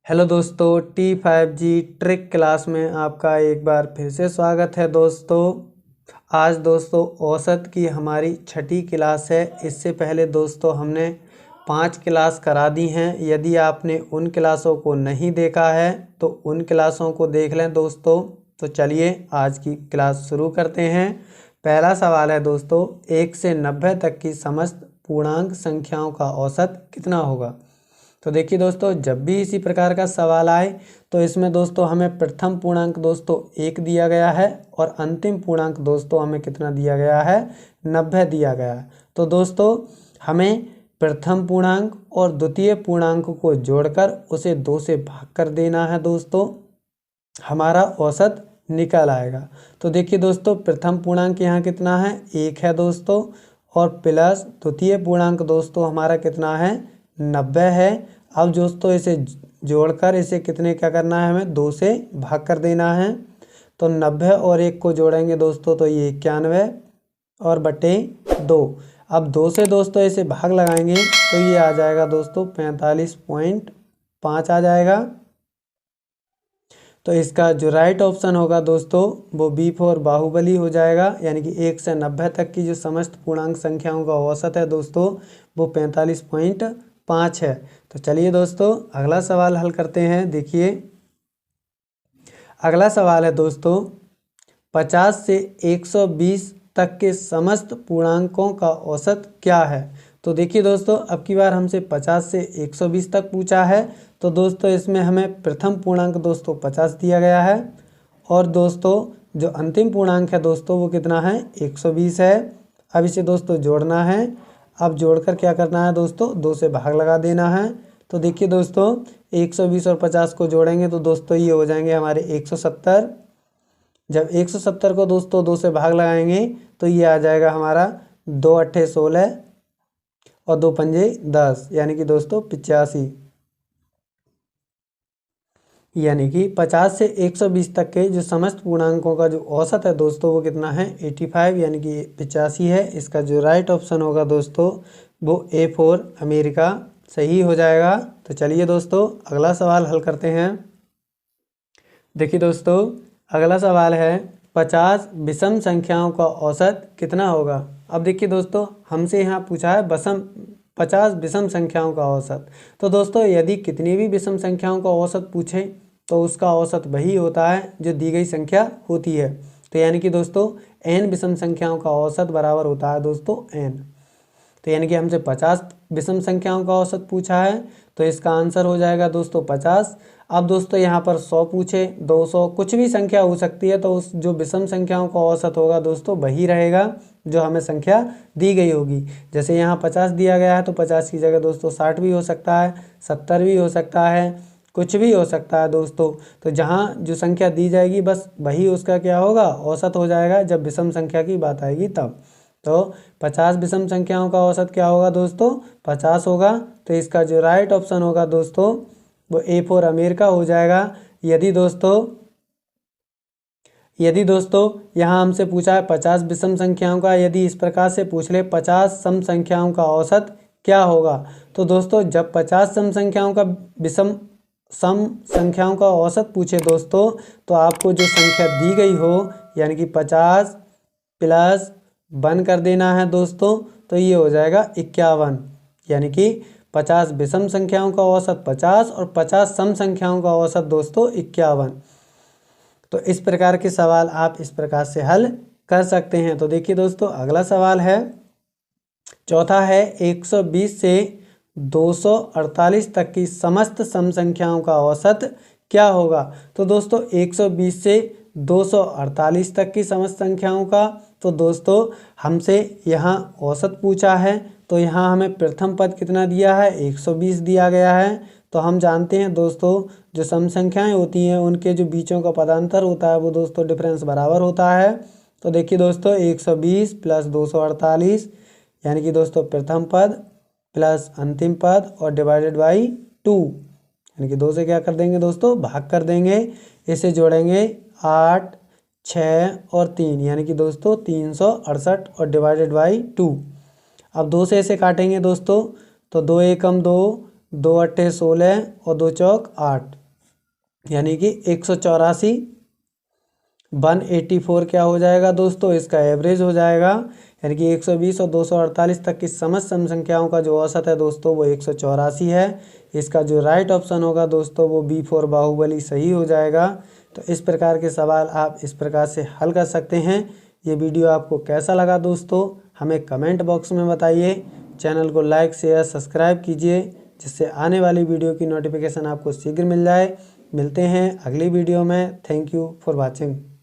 Hello दोस्तों, T5G trick class में आपका एक बार फिर से स्वागत है। दोस्तों आज दोस्तों औसत की हमारी छठी क्लास है। इससे पहले दोस्तों हमने 5 क्लास करा दी हैं। यदि आपने उन क्लासों को नहीं देखा है तो उन क्लासों को देख लें दोस्तों। तो चलिए आज की क्लास शुरू करते हैं। पहला सवाल है दोस्तों, 1 से 90 तक की समस्त पूर्णांक संख्याओं का औसत कितना होगा। तो देखिए दोस्तों, जब भी इसी प्रकार का सवाल आए तो इसमें दोस्तों हमें प्रथम पूर्णांक दोस्तों 1 दिया गया है और अंतिम पूर्णांक दोस्तों हमें कितना दिया गया है, 90 दिया गया है। तो दोस्तों हमें प्रथम पूर्णांक और द्वितीय पूर्णांक को जोड़कर उसे 2 से भाग कर देना है दोस्तों, हमारा औसत निकल आएगा। तो देखिए दोस्तों, प्रथम पूर्णांक यहाँ कितना है, 1 है दोस्तों, और प्लस द्वितीय पूर्णांक दोस्तों हमारा कितना है, 90 है। अब दोस्तों इसे जोड़कर इसे कितने क्या करना है, हमें 2 से भाग कर देना है। तो 90 और 1 को जोड़ेंगे दोस्तों तो ये 91 और बटे 2। अब 2 से दोस्तों इसे भाग लगाएंगे तो ये आ जाएगा दोस्तों 45.5 आ जाएगा। तो इसका जो राइट ऑप्शन होगा दोस्तों वो बी फॉर बाहुबली हो जाएगा। यानी कि 1 से 90 तक की जो समस्त पूर्णांक संख्याओं का औसत है दोस्तों वो 45.5 है। तो चलिए दोस्तों अगला सवाल हल करते हैं। देखिए अगला सवाल है दोस्तों, 50 से 120 तक के समस्त पूर्णांकों का औसत क्या है। तो देखिए दोस्तों, अब की बार हमसे 50 से 120 तक पूछा है। तो दोस्तों इसमें हमें प्रथम पूर्णांक दोस्तों 50 दिया गया है और दोस्तों जो अंतिम पूर्णांक है दोस्तों वो कितना है, 120 है। अब इसे दोस्तों जोड़ना है। अब जोड़कर क्या करना है दोस्तों, 2 से भाग लगा देना है। तो देखिए दोस्तों 120 और 50 को जोड़ेंगे तो दोस्तों ये हो जाएंगे हमारे 170। जब 170 को दोस्तों 2 से भाग लगाएंगे तो ये आ जाएगा हमारा 2 अट्ठे 16 और 2 पंजे 10, यानी कि दोस्तों 85। यानी कि 50 से 120 तक के जो समस्त पूर्णांकों का जो औसत है दोस्तों वो कितना है, 85 यानी कि 85 है। इसका जो राइट ऑप्शन होगा दोस्तों वो A फॉर अमेरिका सही हो जाएगा। तो चलिए दोस्तों अगला सवाल हल करते हैं। देखिए दोस्तों अगला सवाल है, 50 विषम संख्याओं का औसत कितना होगा। अब देखिए दोस्तों हमसे यहाँ पूछा है 50 विषम संख्याओं का औसत। तो दोस्तों यदि कितनी भी विषम संख्याओं का औसत पूछे तो उसका औसत वही होता है जो दी गई संख्या होती है। तो यानी कि दोस्तों n विषम संख्याओं का औसत बराबर होता है दोस्तों n। तो यानी कि हमसे 50 विषम संख्याओं का औसत पूछा है तो इसका आंसर हो जाएगा दोस्तों 50। अब दोस्तों यहाँ पर 100 पूछे, 200, कुछ भी संख्या हो सकती है तो उस जो विषम संख्याओं का औसत होगा दोस्तों वही रहेगा जो हमें संख्या दी गई होगी। जैसे यहाँ 50 दिया गया है तो 50 की जगह दोस्तों 60 भी हो सकता है, 70 भी हो सकता है, कुछ भी हो सकता है दोस्तों। तो जहाँ जो संख्या दी जाएगी बस वही उसका क्या होगा, औसत हो जाएगा जब विषम संख्या की बात आएगी तब। तो 50 विषम संख्याओं का औसत क्या होगा दोस्तों, 50 होगा। तो इसका जो राइट ऑप्शन होगा दोस्तों वो A फॉर अमेरिका हो जाएगा। यदि दोस्तों यहाँ हमसे पूछा है 50 विषम संख्याओं का, यदि इस प्रकार से पूछ ले 50 सम संख्याओं का औसत क्या होगा। तो दोस्तों जब 50 सम संख्याओं का सम संख्याओं का औसत पूछे दोस्तों तो आपको जो संख्या दी गई हो यानी कि 50 प्लस 1 कर देना है दोस्तों, तो ये हो जाएगा 51। यानी कि 50 विषम संख्याओं का औसत 50 और 50 सम संख्याओं का औसत दोस्तों 51। तो इस प्रकार के सवाल आप इस प्रकार से हल कर सकते हैं। तो देखिए दोस्तों अगला सवाल है, चौथा है 120 से 248 तक की समस्त सम संख्याओं का औसत क्या होगा। तो दोस्तों 120 से 248 तक की समस्त संख्याओं का, तो दोस्तों हमसे यहाँ औसत पूछा है तो यहाँ हमें प्रथम पद कितना दिया है, 120 दिया गया है। तो हम जानते हैं दोस्तों जो सम संख्याएं होती हैं उनके जो बीचों का पदांतर होता है वो दोस्तों डिफरेंस बराबर होता है। तो देखिए दोस्तों 120 प्लस 248 यानी कि दोस्तों प्रथम पद प्लस अंतिम पद और डिवाइडेड बाई 2, यानी कि 2 से क्या कर देंगे दोस्तों, भाग कर देंगे। इसे जोड़ेंगे 8, 6 और 3 यानी कि दोस्तों 368 और डिवाइडेड बाई 2। अब 2 से इसे काटेंगे दोस्तों तो 2 एकम 2, 2 अट्ठे 16 और 2 चौक 8, यानी कि 184। 184 क्या हो जाएगा दोस्तों, इसका एवरेज हो जाएगा, यानी कि 120 और 248 तक की समस्त सम संख्याओं का जो औसत है दोस्तों वो 184 है। इसका जो राइट ऑप्शन होगा दोस्तों वो B4 बाहुबली सही हो जाएगा। तो इस प्रकार के सवाल आप इस प्रकार से हल कर सकते हैं। ये वीडियो आपको कैसा लगा दोस्तों, हमें कमेंट बॉक्स में बताइए। चैनल को लाइक शेयर सब्सक्राइब कीजिए, जिससे आने वाली वीडियो की नोटिफिकेशन आपको शीघ्र मिल जाए। मिलते हैं अगली वीडियो में। Thank you for watching.